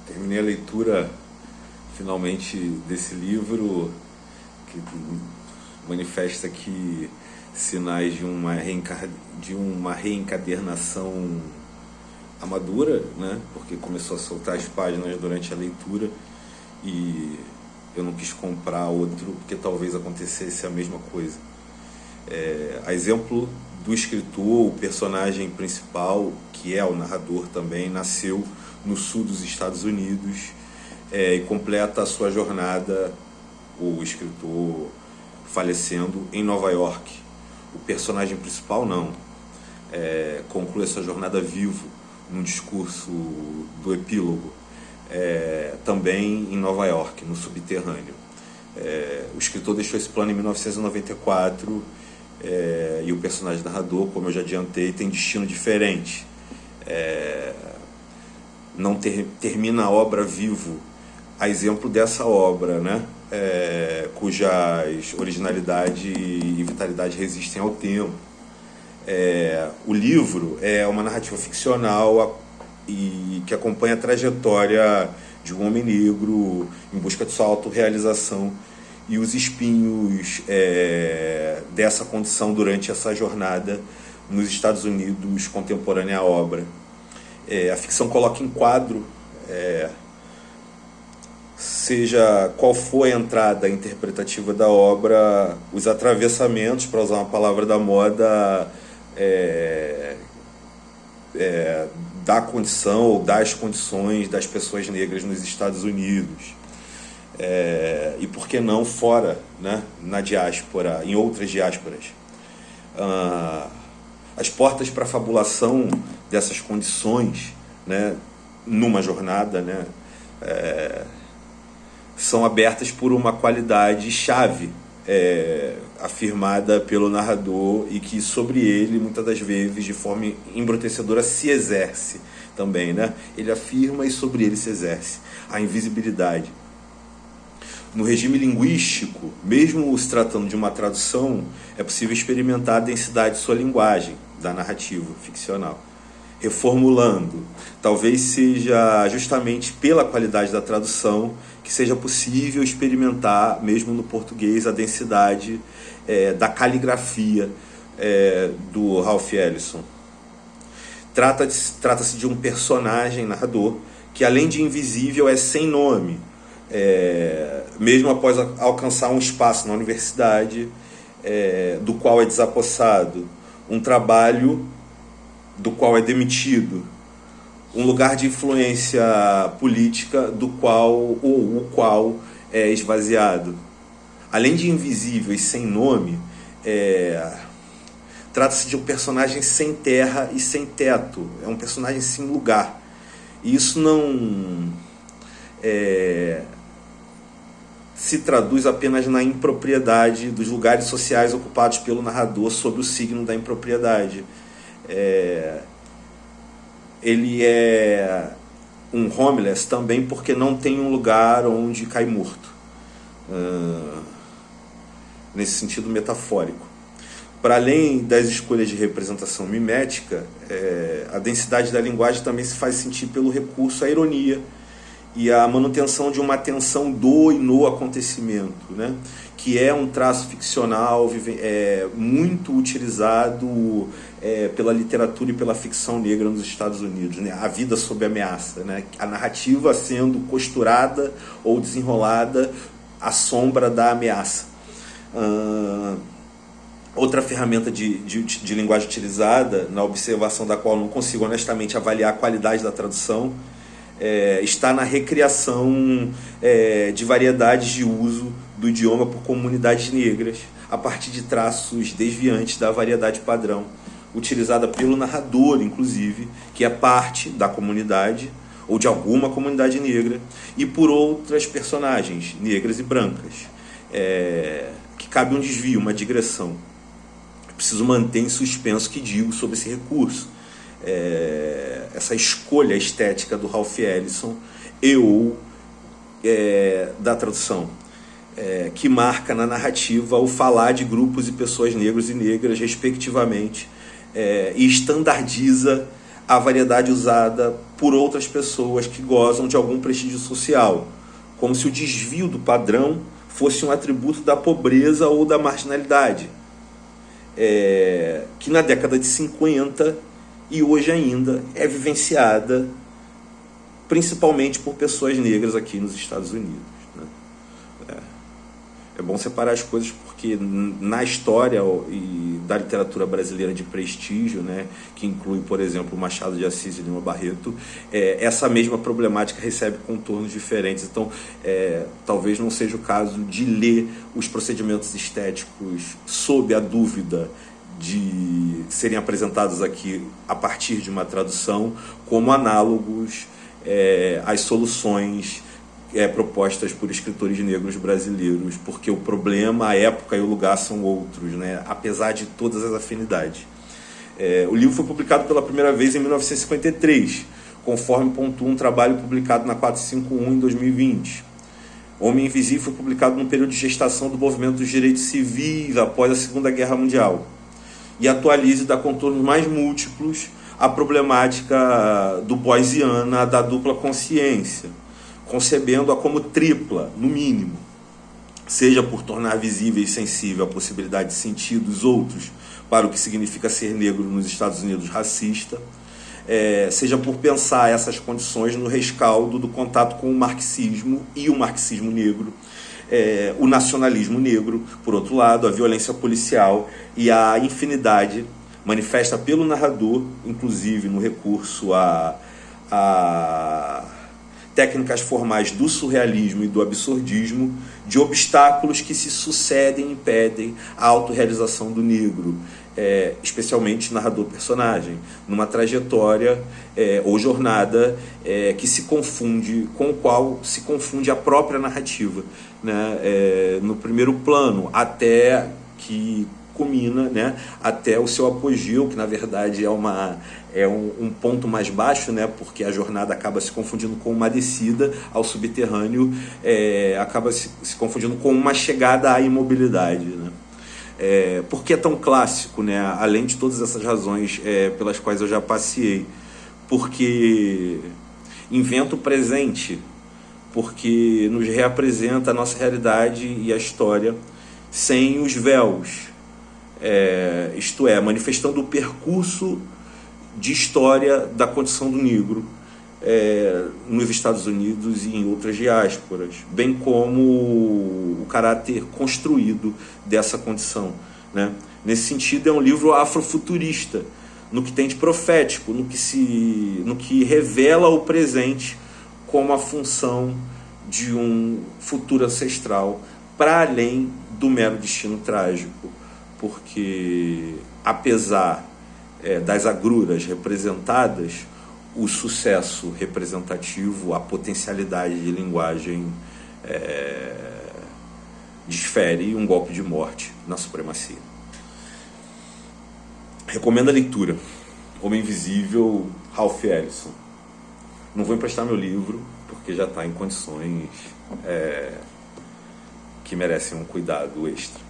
Terminei a leitura finalmente desse livro que manifesta aqui sinais de uma reencadernação amadura, né? Porque começou a soltar as páginas durante a leitura e eu não quis comprar outro porque talvez acontecesse a mesma coisa. A exemplo do escritor, o personagem principal, que é o narrador também, nasceu no sul dos Estados Unidos e completa a sua jornada, o escritor falecendo em Nova York. O personagem principal não, conclui a sua jornada vivo num discurso do epílogo, também em Nova York, no subterrâneo. O escritor deixou esse plano em 1994 e o personagem narrador, como eu já adiantei, tem destino diferente. Não termina a obra vivo, a exemplo dessa obra, né? Cujas originalidade e vitalidade resistem ao tempo. O livro é uma narrativa ficcional e que acompanha a trajetória de um homem negro em busca de sua autorrealização e os espinhos dessa condição durante essa jornada nos Estados Unidos contemporânea à obra. A ficção coloca em quadro, seja qual for a entrada interpretativa da obra, os atravessamentos, para usar uma palavra da moda, da condição ou das condições das pessoas negras nos Estados Unidos. E por que não fora, né, na diáspora, em outras diásporas. As portas para a fabulação dessas condições, né, numa jornada, né, são abertas por uma qualidade chave afirmada pelo narrador e que sobre ele, muitas das vezes, de forma embrutecedora, se exerce também, né? Ele afirma e sobre ele se exerce a invisibilidade. No regime linguístico, mesmo se tratando de uma tradução, é possível experimentar a densidade de sua linguagem, da narrativa ficcional. Reformulando, talvez seja justamente pela qualidade da tradução que seja possível experimentar, mesmo no português, a densidade da caligrafia do Ralph Ellison. Trata-se de um personagem narrador que, além de invisível, é sem nome, mesmo após alcançar um espaço na universidade, do qual é desapossado, um trabalho do qual é demitido, um lugar de influência política do qual o qual é esvaziado. Além de invisível e sem nome, trata-se de um personagem sem terra e sem teto, é um personagem sem lugar. E isso não se traduz apenas na impropriedade dos lugares sociais ocupados pelo narrador sob o signo da impropriedade. Ele é um homeless também porque não tem um lugar onde cair morto, nesse sentido metafórico. Para além das escolhas de representação mimética, a densidade da linguagem também se faz sentir pelo recurso à ironia e a manutenção de uma atenção do e no acontecimento, né? Que é um traço ficcional muito utilizado pela literatura e pela ficção negra nos Estados Unidos, né? A vida sob ameaça, né? A narrativa sendo costurada ou desenrolada à sombra da ameaça. Outra ferramenta de linguagem utilizada, na observação da qual não consigo honestamente avaliar a qualidade da tradução, está na recriação de variedades de uso do idioma por comunidades negras, a partir de traços desviantes da variedade padrão, utilizada pelo narrador, inclusive, que é parte da comunidade, ou de alguma comunidade negra, e por outras personagens negras e brancas, que cabe um desvio, uma digressão. Preciso manter em suspenso o que digo sobre esse recurso, essa escolha estética do Ralph Ellison da tradução, que marca na narrativa o falar de grupos e pessoas negros e negras, respectivamente, e estandardiza a variedade usada por outras pessoas que gozam de algum prestígio social, como se o desvio do padrão fosse um atributo da pobreza ou da marginalidade, que na década de 50 e hoje ainda é vivenciada principalmente por pessoas negras aqui nos Estados Unidos, né? É bom separar as coisas porque na história da literatura brasileira de prestígio, né, que inclui, por exemplo, Machado de Assis e Lima Barreto, essa mesma problemática recebe contornos diferentes. Então, talvez não seja o caso de ler os procedimentos estéticos sob a dúvida de serem apresentados aqui a partir de uma tradução como análogos às soluções propostas por escritores negros brasileiros, porque o problema, a época e o lugar são outros, né? Apesar de todas as afinidades. O livro foi publicado pela primeira vez em 1953, conforme pontua um trabalho publicado na 451 em 2020. Homem Invisível foi publicado no período de gestação do movimento dos direitos civis após a Segunda Guerra Mundial, e atualiza e dá contornos mais múltiplos à problemática do Boysiana, da dupla consciência, concebendo-a como tripla, no mínimo, seja por tornar visível e sensível a possibilidade de sentir dos outros para o que significa ser negro nos Estados Unidos racista, seja por pensar essas condições no rescaldo do contato com o marxismo e o marxismo negro, o nacionalismo negro, por outro lado, a violência policial e a infinidade manifesta pelo narrador, inclusive no recurso a técnicas formais do surrealismo e do absurdismo, de obstáculos que se sucedem e impedem a autorrealização do negro, especialmente narrador-personagem, numa trajetória ou jornada que se confunde, com o qual se confunde a própria narrativa, né? No primeiro plano, até que culmina, né, até o seu apogeu, que na verdade é um ponto mais baixo, né, porque a jornada acaba se confundindo com uma descida ao subterrâneo, acaba se confundindo com uma chegada à imobilidade, né? Por que é tão clássico, né, além de todas essas razões pelas quais eu já passei? Porque inventa o presente, porque nos reapresenta a nossa realidade e a história sem os véus, isto é, manifestando o percurso de história da condição do negro nos Estados Unidos e em outras diásporas, bem como o caráter construído dessa condição, né? Nesse sentido, é um livro afrofuturista, no que tem de profético, no que revela o presente como a função de um futuro ancestral, para além do mero destino trágico, porque, apesar das agruras representadas, o sucesso representativo, a potencialidade de linguagem desfere um golpe de morte na supremacia. Recomendo a leitura. Homem Invisível, Ralph Ellison. Não vou emprestar meu livro, porque já está em condições que merecem um cuidado extra.